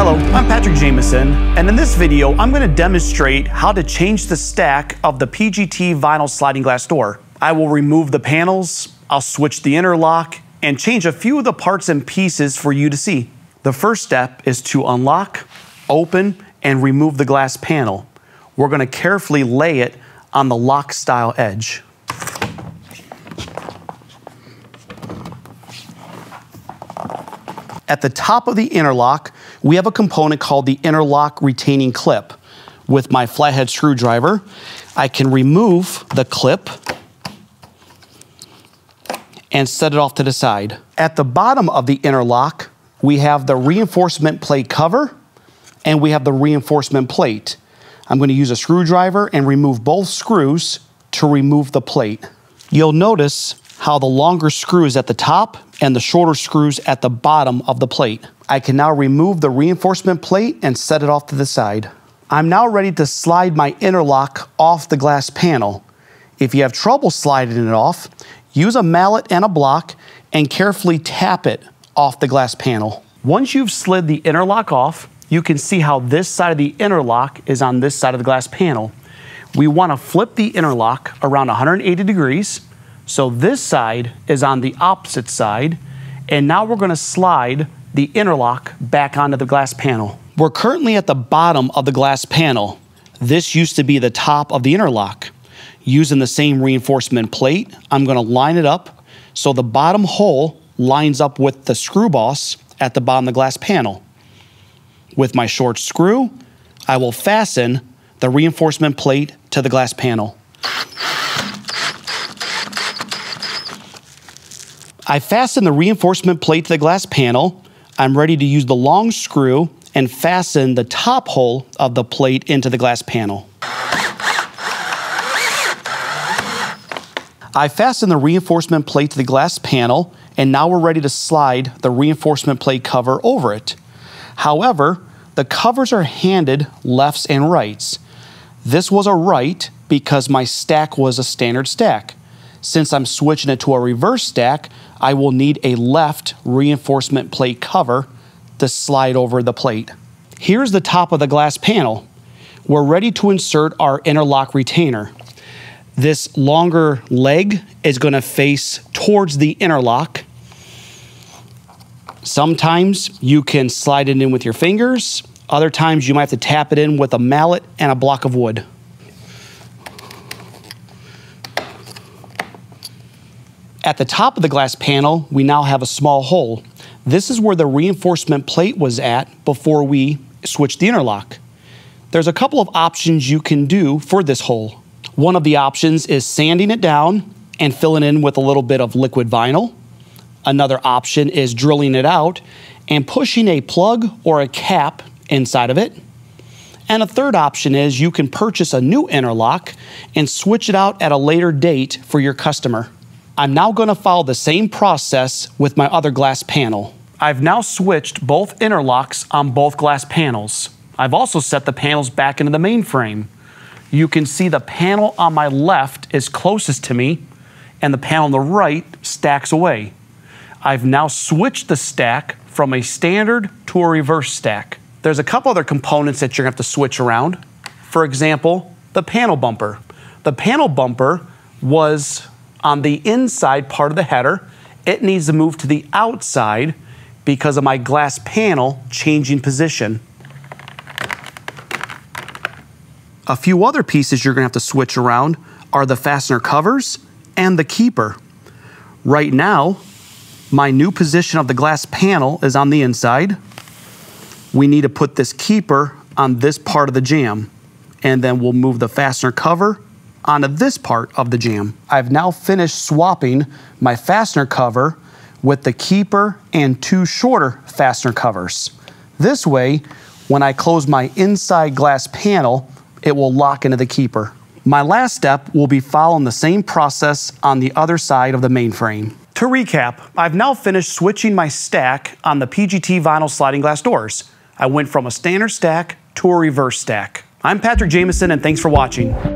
Hello, I'm Patrick Jameson, and in this video, I'm going to demonstrate how to change the stack of the PGT vinyl sliding glass door. I will remove the panels, I'll switch the interlock, and change a few of the parts and pieces for you to see. The first step is to unlock, open, and remove the glass panel. We're going to carefully lay it on the lock style edge. At the top of the interlock, we have a component called the interlock retaining clip. With my flathead screwdriver, I can remove the clip and set it off to the side. At the bottom of the interlock, we have the reinforcement plate cover and we have the reinforcement plate. I'm going to use a screwdriver and remove both screws to remove the plate. You'll notice how the longer screw is at the top and the shorter screws at the bottom of the plate. I can now remove the reinforcement plate and set it off to the side. I'm now ready to slide my interlock off the glass panel. If you have trouble sliding it off, use a mallet and a block and carefully tap it off the glass panel. Once you've slid the interlock off, you can see how this side of the interlock is on this side of the glass panel. We want to flip the interlock around 180 degrees. So this side is on the opposite side, and now we're going to slide the interlock back onto the glass panel. We're currently at the bottom of the glass panel. This used to be the top of the interlock. Using the same reinforcement plate, I'm going to line it up so the bottom hole lines up with the screw boss at the bottom of the glass panel. With my short screw, I will fasten the reinforcement plate to the glass panel. I fasten the reinforcement plate to the glass panel. I'm ready to use the long screw and fasten the top hole of the plate into the glass panel. I fasten the reinforcement plate to the glass panel, and now we're ready to slide the reinforcement plate cover over it. However, the covers are handed lefts and rights. This was a right because my stack was a standard stack. Since I'm switching it to a reverse stack, I will need a left reinforcement plate cover to slide over the plate. Here's the top of the glass panel. We're ready to insert our interlock retainer. This longer leg is going to face towards the interlock. Sometimes you can slide it in with your fingers. Other times you might have to tap it in with a mallet and a block of wood. At the top of the glass panel, we now have a small hole. This is where the reinforcement plate was at before we switched the interlock. There's a couple of options you can do for this hole. One of the options is sanding it down and filling in with a little bit of liquid vinyl. Another option is drilling it out and pushing a plug or a cap inside of it. And a third option is you can purchase a new interlock and switch it out at a later date for your customer. I'm now going to follow the same process with my other glass panel. I've now switched both interlocks on both glass panels. I've also set the panels back into the main frame. You can see the panel on my left is closest to me, and the panel on the right stacks away. I've now switched the stack from a standard to a reverse stack. There's a couple other components that you're going to have to switch around. For example, the panel bumper. The panel bumper was on the inside part of the header. It needs to move to the outside because of my glass panel changing position. A few other pieces you're going to have to switch around are the fastener covers and the keeper. Right now, my new position of the glass panel is on the inside. We need to put this keeper on this part of the jamb, and then we'll move the fastener cover onto this part of the jamb. I've now finished swapping my fastener cover with the keeper and two shorter fastener covers. This way, when I close my inside glass panel, it will lock into the keeper. My last step will be following the same process on the other side of the main frame. To recap, I've now finished switching my stack on the PGT vinyl sliding glass doors. I went from a standard stack to a reverse stack. I'm Patrick Jameson, and thanks for watching.